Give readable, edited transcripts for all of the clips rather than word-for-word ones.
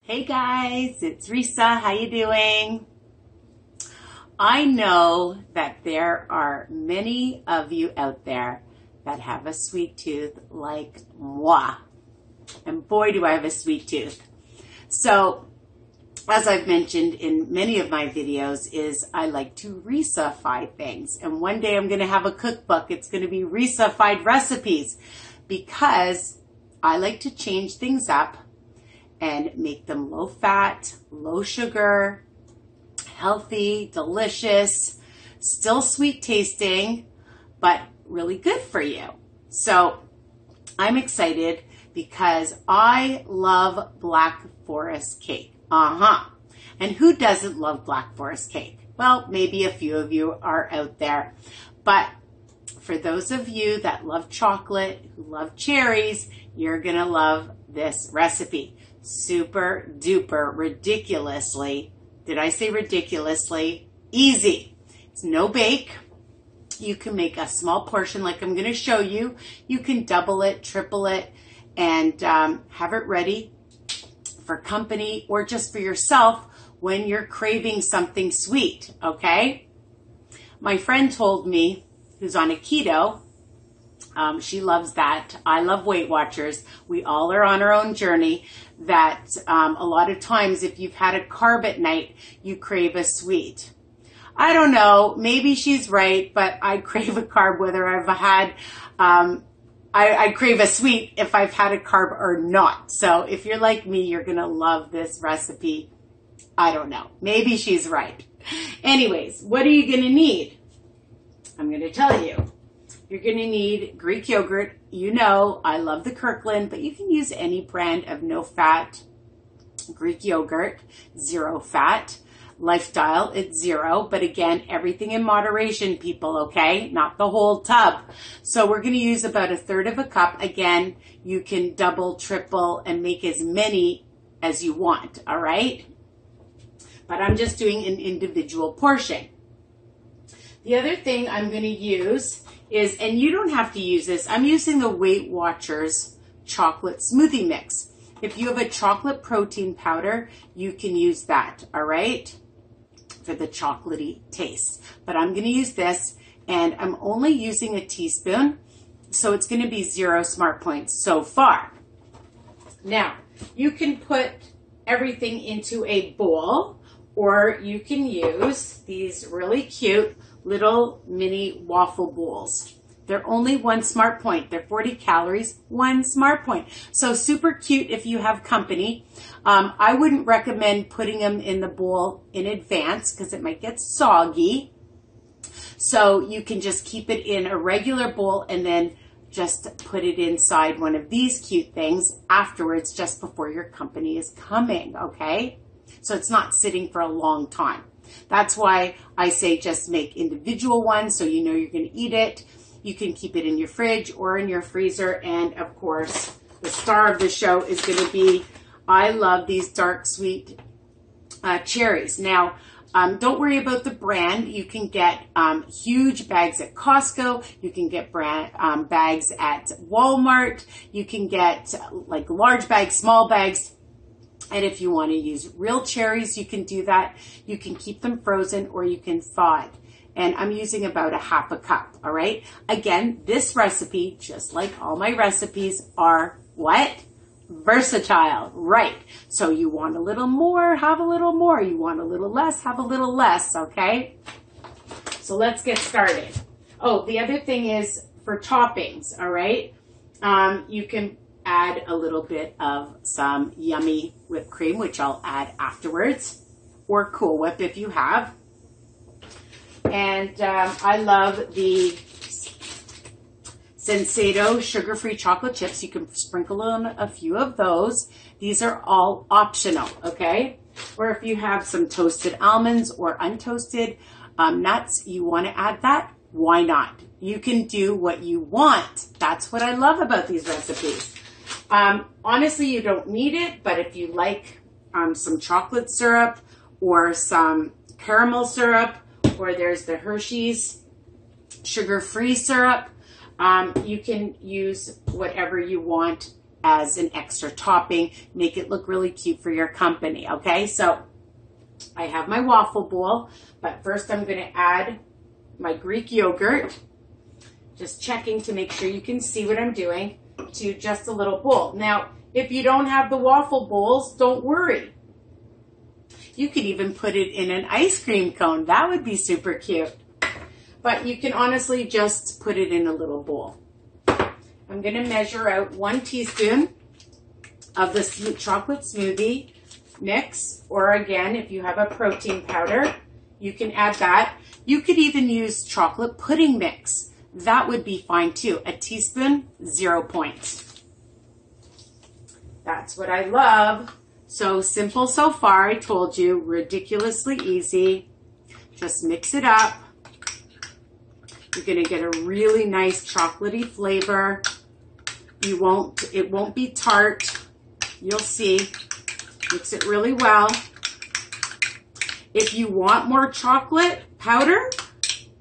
Hey guys, it's Risa. How you doing? I know that there are many of you out there that have a sweet tooth like moi. And boy, do I have a sweet tooth. So, as I've mentioned in many of my videos, is I like to Risa-fy things. And one day I'm going to have a cookbook. It's going to be Risa-fied recipes because I like to change things up and make them low fat, low sugar, healthy, delicious, still sweet tasting, but really good for you. So I'm excited because I love Black Forest cake. And who doesn't love Black Forest cake? Well, maybe a few of you are out there, but for those of you that love chocolate, who love cherries, you're gonna love this recipe. Super duper ridiculously, did I say ridiculously, easy. It's no bake. You can make a small portion like I'm going to show you. You can double it, triple it, and have it ready for company or just for yourself when you're craving something sweet, okay? My friend told me, who's on a keto, she loves that. I love Weight Watchers. We all are on our own journey. That a lot of times if you've had a carb at night, you crave a sweet. I don't know. Maybe she's right, but I crave a carb whether I've had, I crave a sweet if I've had a carb or not. So if you're like me, you're going to love this recipe. I don't know. Maybe she's right. Anyways, what are you going to need? I'm going to tell you. You're going to need Greek yogurt. You know, I love the Kirkland, but you can use any brand of no-fat Greek yogurt, zero fat. Lifestyle, it's zero, but again, everything in moderation, people, okay? Not the whole tub. So we're going to use about 1/3 cup. Again, you can double, triple, and make as many as you want, all right? But I'm just doing an individual portion. The other thing I'm going to use is, and you don't have to use this, I'm using the Weight Watchers chocolate smoothie mix. If you have a chocolate protein powder, you can use that, all right, for the chocolatey taste. But I'm going to use this, and I'm only using a teaspoon, so it's going to be 0 smart points so far. Now, you can put everything into a bowl, or you can use these really cute little mini waffle bowls. They're only 1 smart point. They're 40 calories, 1 smart point. So super cute if you have company. I wouldn't recommend putting them in the bowl in advance because it might get soggy. So you can just keep it in a regular bowl and then just put it inside one of these cute things afterwards, just before your company is coming, okay? So it's not sitting for a long time. That's why I say just make individual ones so you know you're going to eat it. You can keep it in your fridge or in your freezer. And of course, the star of the show is going to be, I love these dark sweet cherries. Now, don't worry about the brand. You can get huge bags at Costco. You can get bags at Walmart. You can get like large bags, small bags. And if you want to use real cherries, you can do that. You can keep them frozen or you can thaw it. And I'm using about 1/2 cup, all right? Again, this recipe, just like all my recipes, are what? Versatile, right? So you want a little more, have a little more. You want a little less, have a little less, okay? So let's get started. Oh, the other thing is for toppings, all right? You can add a little bit of some yummy whipped cream, which I'll add afterwards, or Cool Whip if you have. And I love the Sensado sugar-free chocolate chips. You can sprinkle on a few of those. These are all optional, okay? Or if you have some toasted almonds or untoasted nuts, you want to add that, why not? You can do what you want. That's what I love about these recipes. Honestly, you don't need it, but if you like some chocolate syrup or some caramel syrup, or there's the Hershey's sugar-free syrup, you can use whatever you want as an extra topping. Make it look really cute for your company, okay? So I have my waffle bowl, but first I'm going to add my Greek yogurt. Just checking to make sure you can see what I'm doing, to just a little bowl. Now, if you don't have the waffle bowls, don't worry. You could even put it in an ice cream cone. That would be super cute. But you can honestly just put it in a little bowl. I'm going to measure out 1 teaspoon of the chocolate smoothie mix, or again, if you have a protein powder, you can add that. You could even use chocolate pudding mix. That would be fine too. A teaspoon, 0 points. That's what I love. So simple so far, I told you, ridiculously easy. Just mix it up. You're gonna get a really nice chocolatey flavor. It won't be tart. You'll see. Mix it really well. If you want more chocolate powder,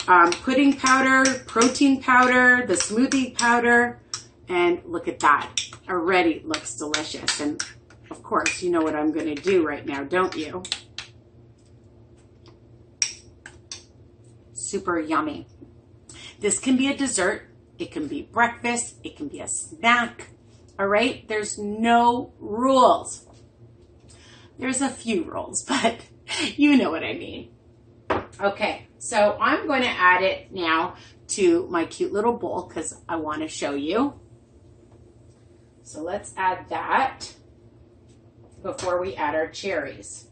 pudding powder, protein powder, the smoothie powder, and look at that. Already looks delicious. And of course, you know what I'm going to do right now, don't you? Super yummy. This can be a dessert. It can be breakfast. It can be a snack. All right? There's no rules. There's a few rules, but you know what I mean. Okay, so I'm going to add it now to my cute little bowl because I want to show you. So let's add that before we add our cherries.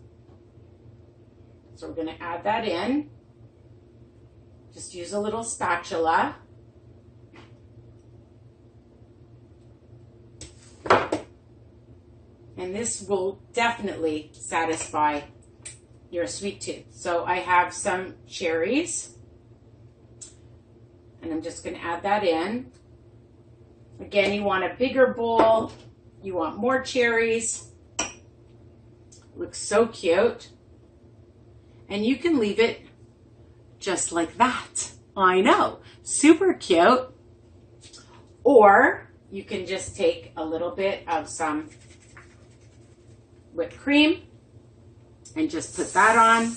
So we're going to add that in. Just use a little spatula. And this will definitely satisfy your sweet tooth. So I have some cherries, and I'm just going to add that in. Again, you want a bigger bowl. You want more cherries. Looks so cute. And you can leave it just like that. I know, super cute. Or you can just take a little bit of some whipped cream and just put that on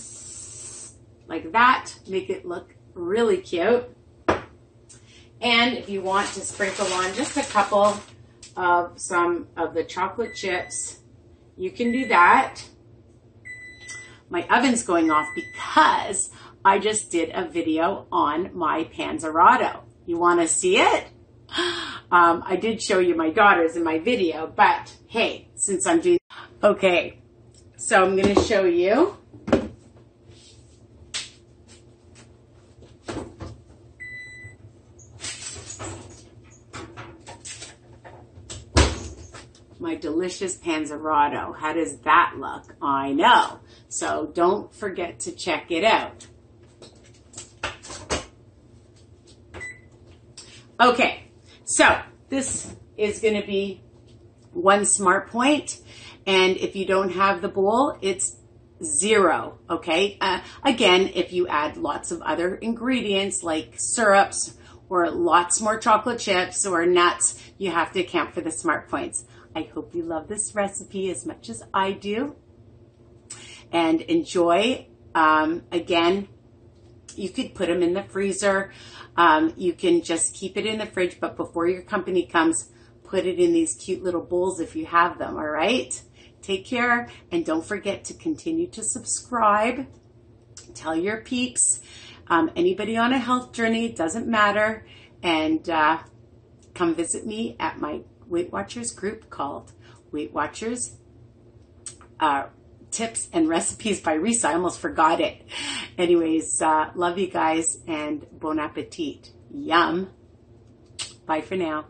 like that. Make it look really cute. And if you want to sprinkle on just a couple of some of the chocolate chips, you can do that. My oven's going off because I just did a video on my panzerotto. You want to see it? I did show you my daughters in my video, but hey, since I'm doing... Okay, so I'm going to show you. My delicious panzerotto. How does that look? I know. So don't forget to check it out. Okay, so this is going to be 1 smart point. And if you don't have the bowl, it's 0, okay? Again, if you add lots of other ingredients like syrups or lots more chocolate chips or nuts, you have to account for the smart points. I hope you love this recipe as much as I do. And enjoy. Again, you could put them in the freezer. You can just keep it in the fridge, but before your company comes, put it in these cute little bowls if you have them, all right? Take care, and don't forget to continue to subscribe. Tell your peeps. Anybody on a health journey, it doesn't matter. And come visit me at my Weight Watchers group called Weight Watchers Tips and Recipes by Risa. I almost forgot it. Anyways, love you guys, and bon appetit. Yum. Bye for now.